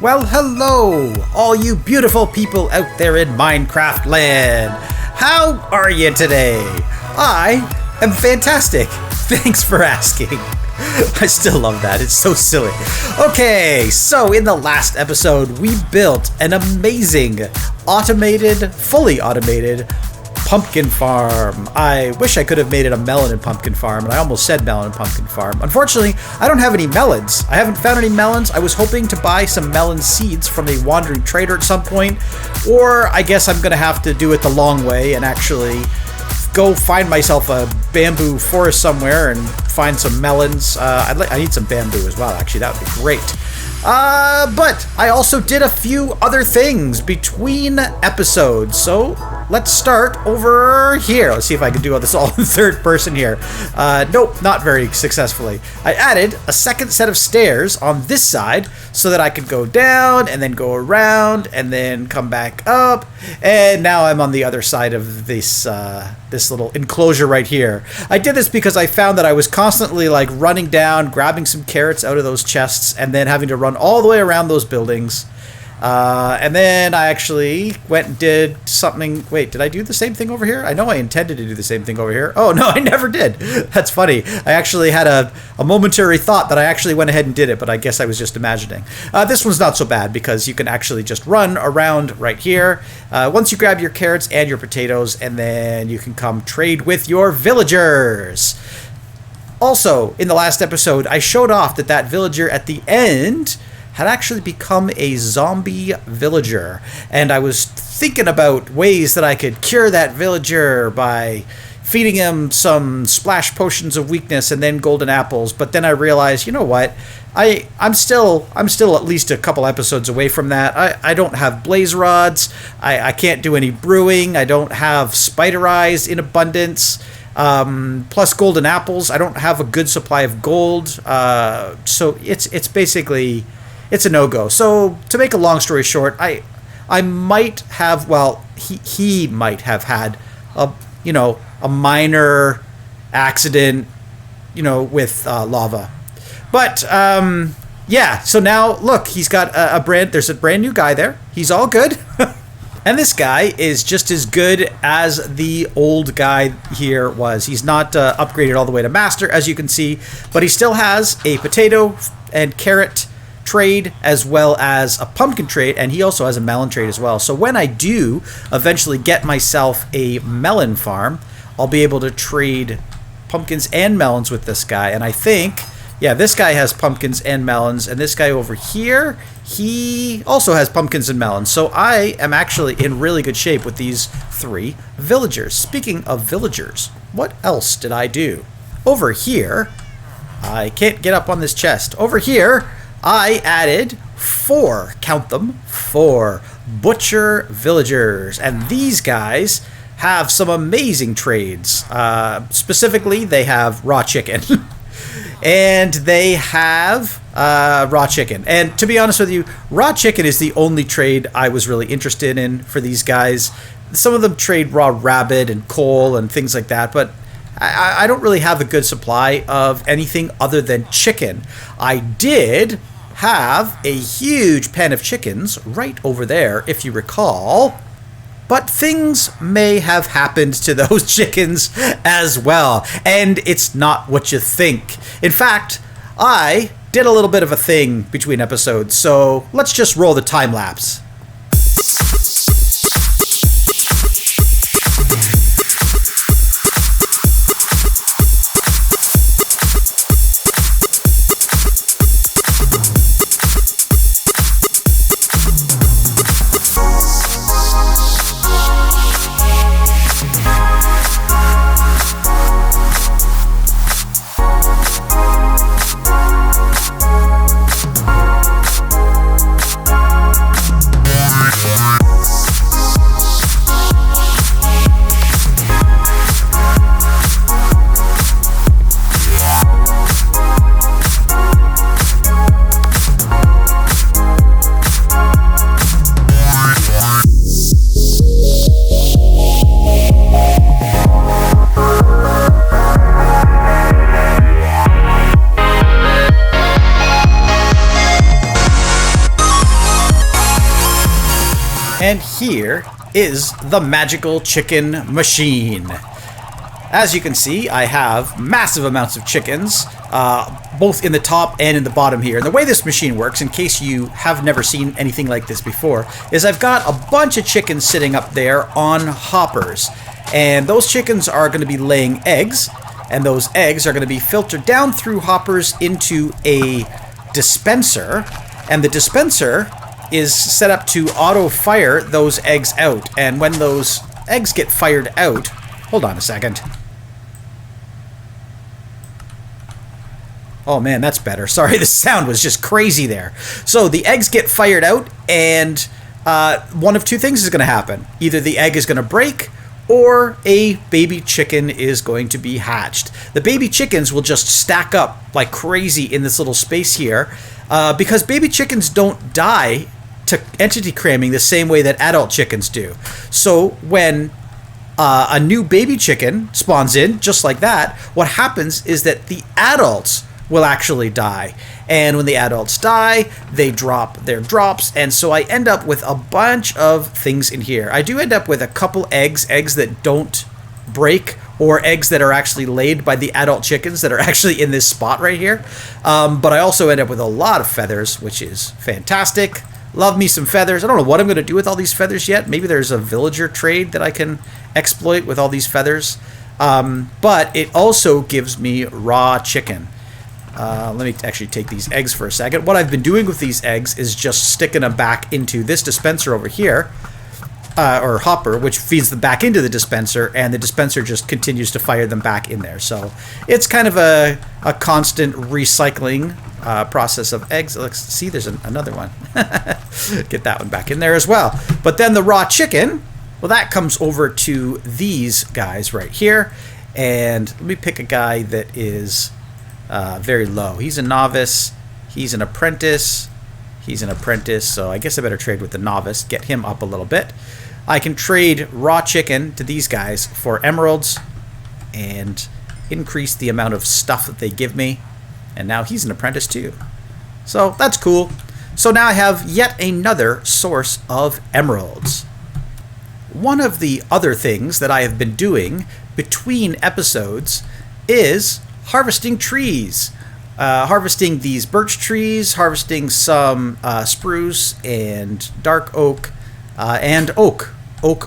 Well, hello, all you beautiful people out there in Minecraft land. How are you today? I am fantastic. Thanks for asking. I still love that. It's so silly. Okay, so in the last episode, we built an amazing fully automated pumpkin farm. I wish I could have made it a melon and pumpkin farm, and I almost said melon and pumpkin farm. Unfortunately, I don't have any melons. I haven't found any melons. I was hoping to buy some melon seeds from a wandering trader at some point, or I guess I'm gonna have to do it the long way and actually go find myself a bamboo forest somewhere and find some melons. I need some bamboo as well, actually. That would be great. But I also did a few other things between episodes, so let's start over here. Let's see if I can do all this all in third person here. Nope, not very successfully. I added a second set of stairs on this side so that I could go down and then go around and then come back up. And now I'm on the other side of this little enclosure right here. I did this because I found that I was constantly like running down, grabbing some carrots out of those chests, and then having to run all the way around those buildings. And then I actually went and did something. Wait, did I do the same thing over here? I know I intended to do the same thing over here. Oh, no, I never did. That's funny. I actually had a momentary thought that I actually went ahead and did it, but I guess I was just imagining. This one's not so bad because you can actually just run around right here. Once you grab your carrots and your potatoes, and then you can come trade with your villagers. Also, in the last episode, I showed off that villager at the end had actually become a zombie villager. And I was thinking about ways that I could cure that villager by feeding him some splash potions of weakness and then golden apples. But then I realized, you know what? I'm still at least a couple episodes away from that. I don't have blaze rods. I can't do any brewing. I don't have spider eyes in abundance. Plus golden apples. I don't have a good supply of gold. So it's basically, it's a no-go. So to make a long story short, I might have, well, he might have had a minor accident, with lava. But yeah, so now look, he's got there's a brand new guy there. He's all good. And this guy is just as good as the old guy here was. He's not upgraded all the way to master, as you can see, but he still has a potato and carrot trade as well as a pumpkin trade, and he also has a melon trade as well. So when I do eventually get myself a melon farm, I'll be able to trade pumpkins and melons with this guy. And I think, yeah, this guy has pumpkins and melons, and this guy over here, he also has pumpkins and melons. So I am actually in really good shape with these three villagers. Speaking of villagers, what else did I do? Over here, I can't get up on this chest. Over here, I added four butcher villagers. And these guys have some amazing trades. Specifically, they have raw chicken. And they have raw chicken. And to be honest with you, raw chicken is the only trade I was really interested in for these guys. Some of them trade raw rabbit and coal and things like that, but I don't really have a good supply of anything other than chicken. I did have a huge pen of chickens right over there, if you recall. But things may have happened to those chickens as well. And it's not what you think. In fact, I did a little bit of a thing between episodes. So let's just roll the time lapse. And here is the magical chicken machine. As you can see, I have massive amounts of chickens, both in the top and in the bottom here. And the way this machine works, in case you have never seen anything like this before, is I've got a bunch of chickens sitting up there on hoppers. And those chickens are going to be laying eggs, and those eggs are going to be filtered down through hoppers into a dispenser. And the dispenser is set up to auto-fire those eggs out. And when those eggs get fired out... Hold on a second. Oh man, that's better. Sorry, the sound was just crazy there. So the eggs get fired out, and one of two things is going to happen. Either the egg is going to break, or a baby chicken is going to be hatched. The baby chickens will just stack up like crazy in this little space here, because baby chickens don't die to entity cramming the same way that adult chickens do. So when a new baby chicken spawns in, just like that, what happens is that the adults will actually die. And when the adults die, they drop their drops, and so I end up with a bunch of things in here. I do end up with a couple eggs that don't break, or eggs that are actually laid by the adult chickens that are actually in this spot right here. But I also end up with a lot of feathers, which is fantastic. Love me some feathers. I don't know what I'm going to do with all these feathers yet. Maybe there's a villager trade that I can exploit with all these feathers. But it also gives me raw chicken. Let me actually take these eggs for a second. What I've been doing with these eggs is just sticking them back into this dispenser over here, or hopper, which feeds them back into the dispenser, and the dispenser just continues to fire them back in there. So it's kind of a constant recycling process of eggs. Let's see, there's another one. Get that one back in there as well. But then the raw chicken, well, that comes over to these guys right here. And let me pick a guy that is very low. He's a novice. He's an apprentice. He's an apprentice, so I guess I better trade with the novice, get him up a little bit. I can trade raw chicken to these guys for emeralds and increase the amount of stuff that they give me. And now he's an apprentice too. So that's cool. So now I have yet another source of emeralds. One of the other things that I have been doing between episodes is harvesting trees. Harvesting these birch trees, harvesting some spruce and dark oak, and oak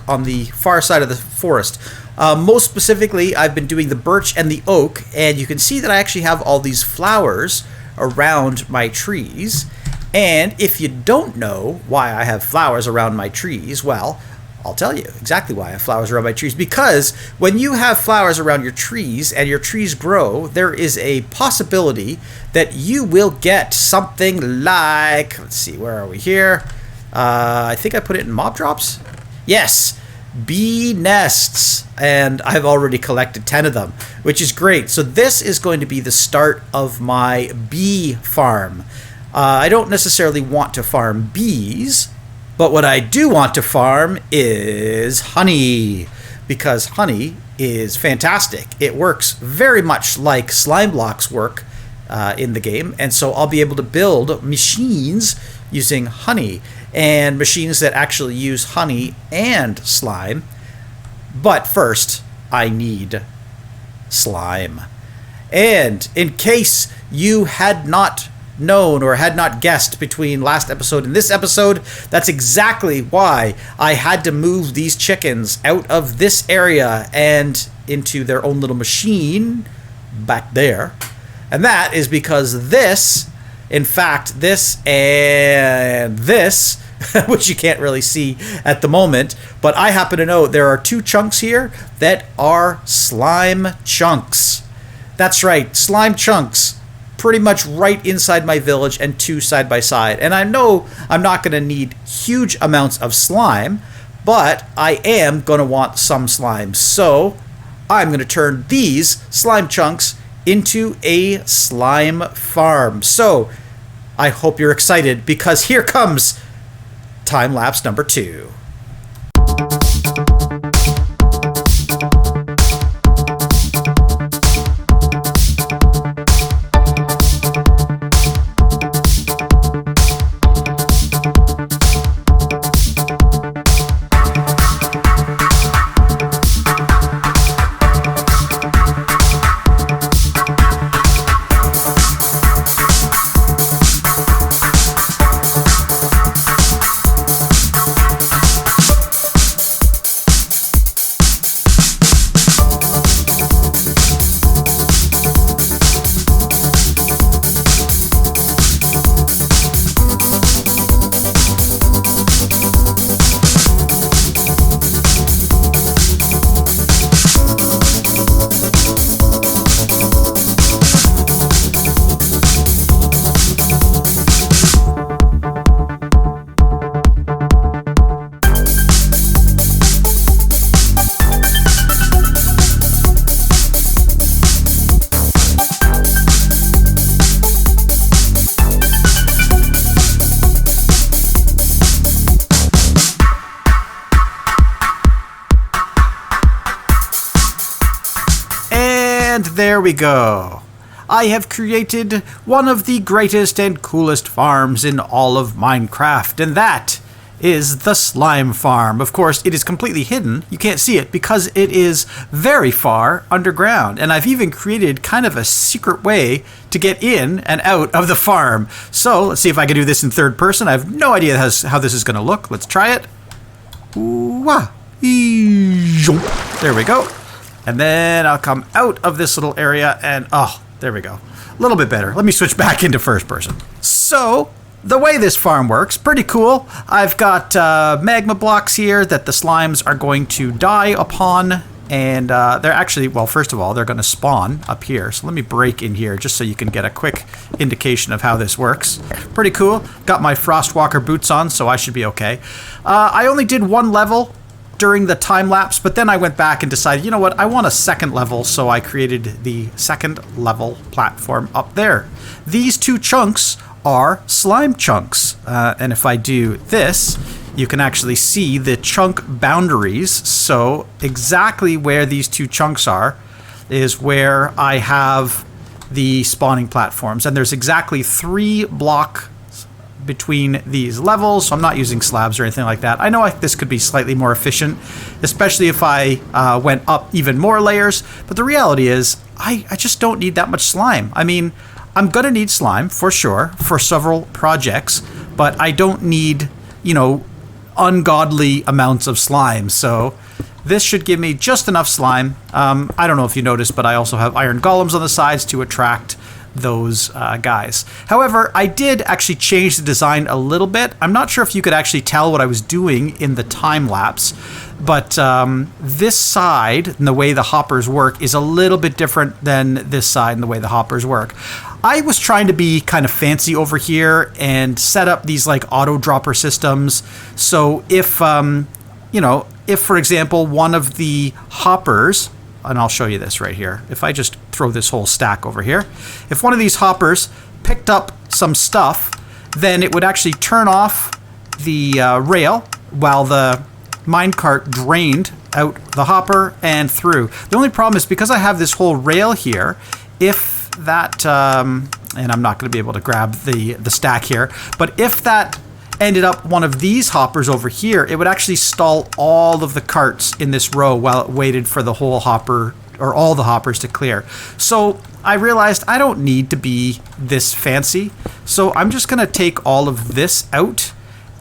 on the far side of the forest. Most specifically, I've been doing the birch and the oak, and you can see that I actually have all these flowers around my trees. And if you don't know why I have flowers around my trees, well, I'll tell you exactly why I have flowers around my trees. Because when you have flowers around your trees and your trees grow, there is a possibility that you will get something like, let's see, where are we here? I think I put it in mob drops. Yes, bee nests. And I've already collected 10 of them, which is great. So this is going to be the start of my bee farm. I don't necessarily want to farm bees, but what I do want to farm is honey, because honey is fantastic. It works very much like slime blocks work in the game, and so I'll be able to build machines using honey, and machines that actually use honey and slime. But first, I need slime. And in case you had not known or had not guessed between last episode and this episode, that's exactly why I had to move these chickens out of this area and into their own little machine back there. And that is because this, in fact, this and this, which you can't really see at the moment, but I happen to know there are two chunks here that are slime chunks. That's right, slime chunks. Pretty much right inside my village, and two side by side. And I know I'm not going to need huge amounts of slime, but I am going to want some slime. So I'm going to turn these slime chunks into a slime farm. So I hope you're excited, because here comes time lapse number 2. there we go. I have created one of the greatest and coolest farms in all of Minecraft, and that is the slime farm. Of course, it is completely hidden. You can't see it because it is very far underground, and I've even created kind of a secret way to get in and out of the farm. So let's see if I can do this in third person. I have no idea how this is going to look. Let's try it. Ooh-wah. There we go. And then I'll come out of this little area and, oh, there we go. A little bit better. Let me switch back into first person. So, the way this farm works, pretty cool. I've got magma blocks here that the slimes are going to die upon. And they're actually, well, first of all, they're going to spawn up here. So let me break in here just so you can get a quick indication of how this works. Pretty cool. Got my Frostwalker boots on, so I should be okay. I only did one level during the time lapse, but then I went back and decided, you know what, I want a second level, so I created the second level platform up there. These two chunks are slime chunks, and if I do this, you can actually see the chunk boundaries. So exactly where these two chunks are is where I have the spawning platforms, and there's exactly 3 blocks between these levels, so I'm not using slabs or anything like that. I know this could be slightly more efficient, especially if I went up even more layers, but the reality is I just don't need that much slime. I mean, I'm gonna need slime for sure for several projects, but I don't need, you know, ungodly amounts of slime. So this should give me just enough slime. I don't know if you noticed, but I also have iron golems on the sides to attract those guys. However, I did actually change the design a little bit. I'm not sure if you could actually tell what I was doing in the time lapse, but this side and the way the hoppers work is a little bit different than this side and the way the hoppers work. I was trying to be kind of fancy over here and set up these like auto dropper systems. So if, you know, if for example, one of the hoppers, and I'll show you this right here. If I just throw this whole stack over here, if one of these hoppers picked up some stuff, then it would actually turn off the rail while the minecart drained out the hopper and through. The only problem is because I have this whole rail here, if that, and I'm not going to be able to grab the stack here, but if that ended up one of these hoppers over here, it would actually stall all of the carts in this row while it waited for the whole hopper or all the hoppers to clear. So I realized I don't need to be this fancy. So I'm just going to take all of this out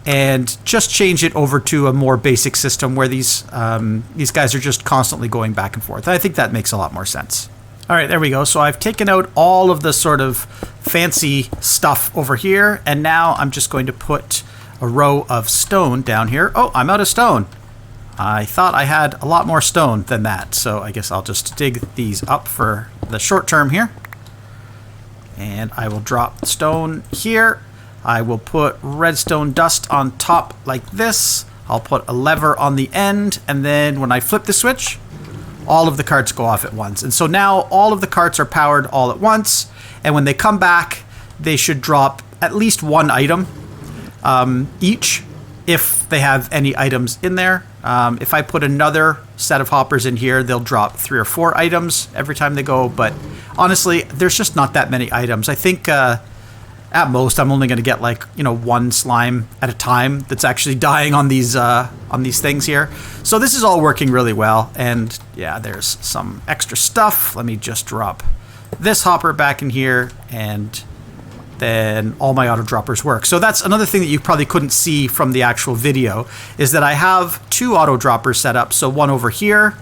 and just change it over to a more basic system where these guys are just constantly going back and forth. I think that makes a lot more sense. All right, there we go. So I've taken out all of the sort of fancy stuff over here, and now I'm just going to put a row of stone down here. Oh, I'm out of stone. I thought I had a lot more stone than that, so I guess I'll just dig these up for the short term here. And I will drop stone here. I will put redstone dust on top like this. I'll put a lever on the end, and then when I flip the switch, all of the carts go off at once. And so now all of the carts are powered all at once, and when they come back, they should drop at least one item each, if they have any items in there. If I put another set of hoppers in here, they'll drop 3 or 4 items every time they go, but honestly, there's just not that many items. I think at most I'm only going to get like, you know, 1 slime at a time that's actually dying on these things here. So this is all working really well, and yeah, there's some extra stuff. Let me just drop this hopper back in here, and then all my auto droppers work. So that's another thing that you probably couldn't see from the actual video, is that I have 2 auto droppers set up. So one over here,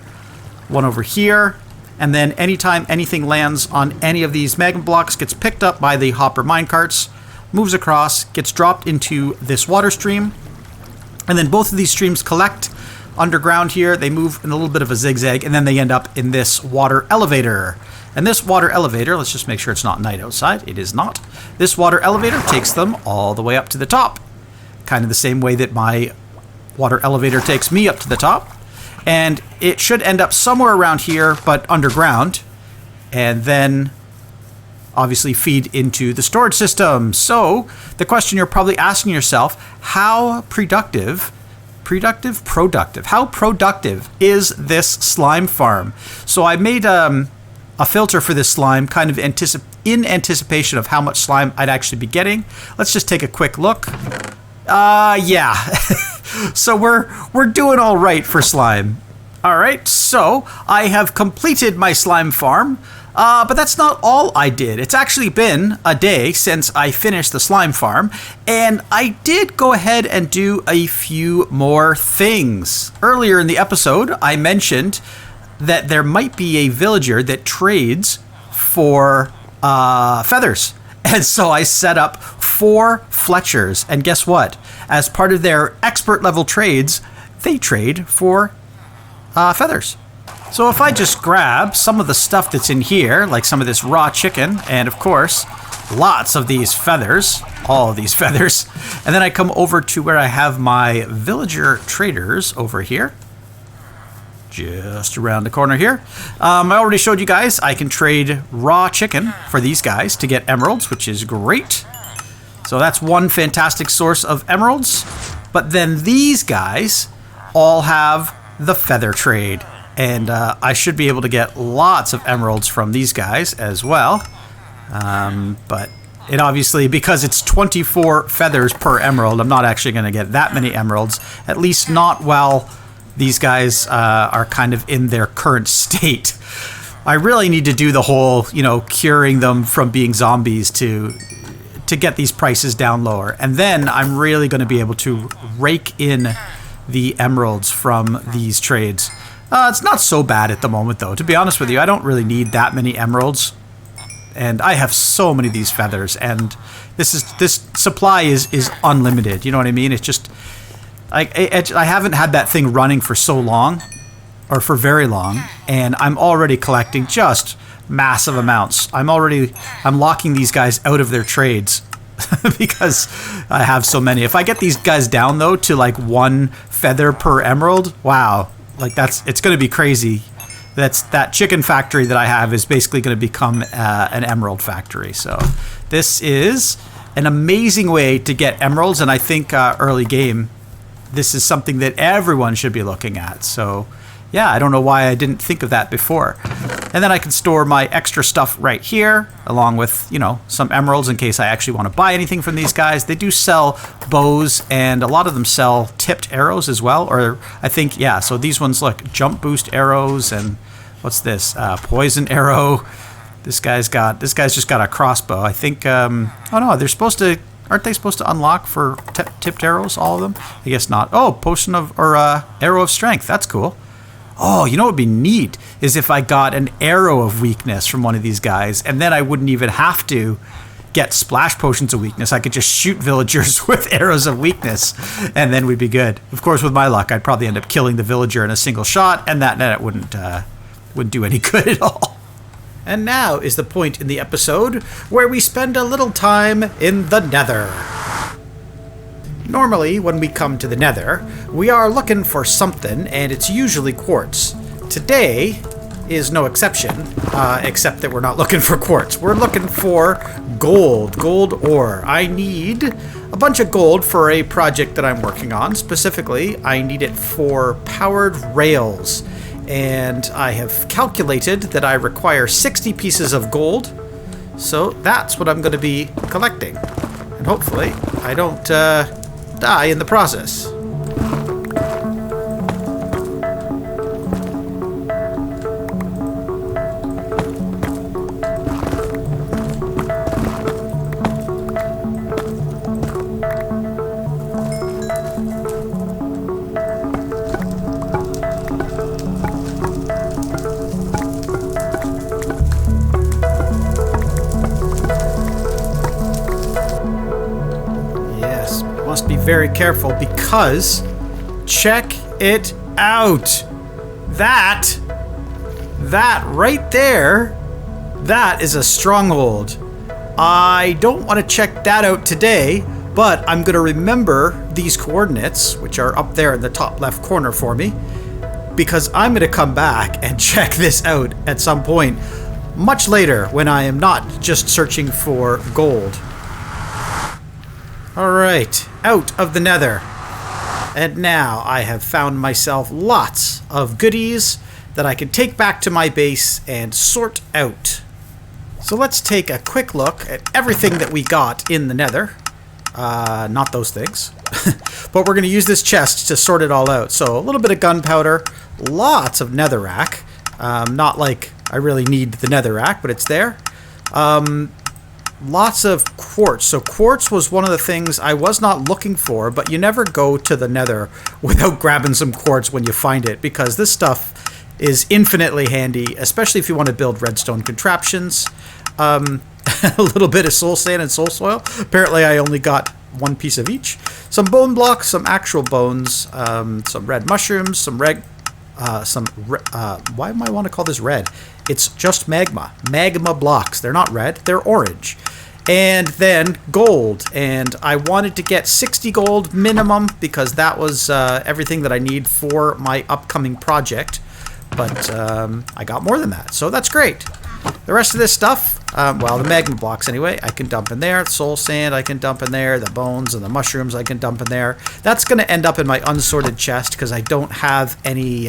and then anytime anything lands on any of these magma blocks, gets picked up by the hopper minecarts, moves across, gets dropped into this water stream, and then both of these streams collect underground here. They move in a little bit of a zigzag, and then they end up in this water elevator. And this water elevator, let's just make sure it's not night outside. It is not. This water elevator takes them all the way up to the top. Kind of the same way that my water elevator takes me up to the top. And it should end up somewhere around here, but underground. And then obviously feed into the storage system. So the question you're probably asking yourself, how productive is this slime farm? So I made a a filter for this slime, kind of in anticipation of how much slime I'd actually be getting. Let's just take a quick look. Yeah. So we're doing all right for slime. All right, so I have completed my slime farm, but that's not all I did. It's actually been a day since I finished the slime farm, and I did go ahead and do a few more things. Earlier in the episode, I mentioned that there might be a villager that trades for feathers. And so I set up 4 Fletchers, and guess what? As part of their expert level trades, they trade for feathers. So if I just grab some of the stuff that's in here, like some of this raw chicken, and of course, lots of these feathers, all of these feathers, and then I come over to where I have my villager traders over here, just around the corner here. I already showed you guys I can trade raw chicken for these guys to get emeralds, which is great. So that's one fantastic source of emeralds. But then these guys all have the feather trade, and I should be able to get lots of emeralds from these guys as well. But it obviously, because it's 24 feathers per emerald, I'm not actually going to get that many emeralds, at least not while these guys are kind of in their current state. I really need to do the whole, curing them from being zombies to get these prices down lower. And then I'm really going to be able to rake in the emeralds from these trades. It's not so bad at the moment, though. To be honest with you, I don't really need that many emeralds. And I have so many of these feathers, and this supply is unlimited. You know what I mean? It's just I haven't had that thing running for so long, or for very long, and I'm already collecting just massive amounts. I'm locking these guys out of their trades because I have so many. If I get these guys down though to like 1 feather per emerald, wow, like it's going to be crazy. That chicken factory that I have is basically going to become an emerald factory. So this is an amazing way to get emeralds, and I think early game, this is something that everyone should be looking at. So yeah, I don't know why I didn't think of that before. And then I can store my extra stuff right here, along with, some emeralds in case I actually want to buy anything from these guys. They do sell bows, and a lot of them sell tipped arrows as well. Or I think, yeah, so these ones, look, jump boost arrows, and what's this? Poison arrow. This guy's just got a crossbow. I think, oh no, aren't they supposed to unlock for tipped arrows, all of them? I guess not. Oh, potion of, or arrow of strength. That's cool. Oh, you know what would be neat is if I got an arrow of weakness from one of these guys, and then I wouldn't even have to get splash potions of weakness. I could just shoot villagers with arrows of weakness, and then we'd be good. Of course, with my luck, I'd probably end up killing the villager in a single shot, and that wouldn't do any good at all. And now is the point in the episode where we spend a little time in the Nether. Normally, when we come to the Nether, we are looking for something, and it's usually quartz. Today is no exception, except that we're not looking for quartz. We're looking for gold ore. I need a bunch of gold for a project that I'm working on. Specifically, I need it for powered rails. And I have calculated that I require 60 pieces of gold. So that's what I'm going to be collecting. And hopefully I don't die in the process. Must be very careful because check it out. That right there, that is a stronghold. I don't want to check that out today, but I'm going to remember these coordinates, which are up there in the top left corner for me, because I'm going to come back and check this out at some point much later when I am not just searching for gold. Alright, out of the Nether. And now I have found myself lots of goodies that I can take back to my base and sort out. So let's take a quick look at everything that we got in the nether. Not those things. But we're going to use this chest to sort it all out. So a little bit of gunpowder, lots of netherrack. Not like I really need the netherrack, but it's there. Lots of quartz. So quartz was one of the things I was not looking for, but you never go to the nether without grabbing some quartz when you find it, because this stuff is infinitely handy, especially if you want to build redstone contraptions. A little bit of soul sand and soul soil. Apparently I only got one piece of each. Some bone blocks, some actual bones, some red mushrooms, why am I want to call this red? It's just magma. Magma blocks. They're not red, they're orange. And then gold. And I wanted to get 60 gold minimum because that was everything that I need for my upcoming project. But I got more than that, so that's great. The rest of this stuff, well, the magma blocks anyway, I can dump in there. Soul sand I can dump in there. The bones and the mushrooms I can dump in there. That's going to end up in my unsorted chest because I don't have any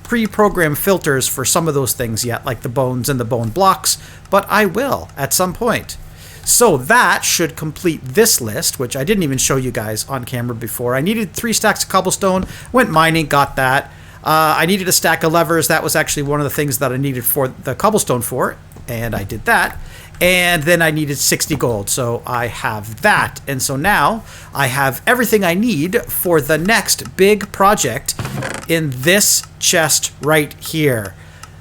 pre-programmed filters for some of those things yet, like the bones and the bone blocks, but I will at some point. So that should complete this list, which I didn't even show you guys on camera before. I needed 3 stacks of cobblestone, went mining, got that. I needed a stack of levers. That was actually one of the things that I needed for the cobblestone for, and I did that. And then I needed 60 gold, so I have that. And so now I have everything I need for the next big project in this chest right here.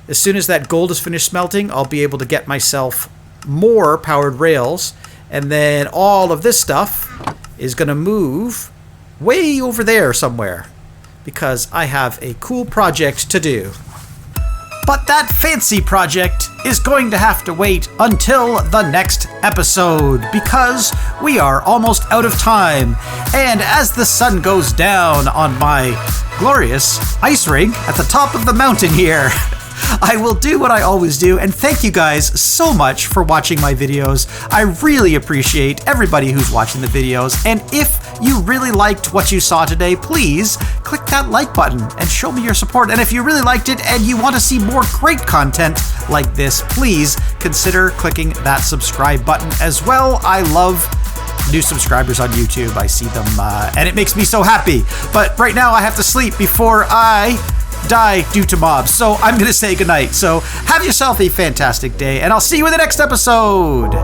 As soon as that gold is finished smelting, I'll be able to get myself more powered rails, and then all of this stuff is going to move way over there somewhere, because I have a cool project to do. But that fancy project is going to have to wait until the next episode, because we are almost out of time. And as the sun goes down on my glorious ice rink at the top of the mountain here, I will do what I always do, and thank you guys so much for watching my videos. I really appreciate everybody who's watching the videos, and if you really liked what you saw today, please click that like button and show me your support. And if you really liked it and you want to see more great content like this, please consider clicking that subscribe button as well. I love new subscribers on YouTube. I see them and it makes me so happy. But right now I have to sleep before I die due to mobs, so I'm going to say goodnight. So have yourself a fantastic day, and I'll see you in the next episode.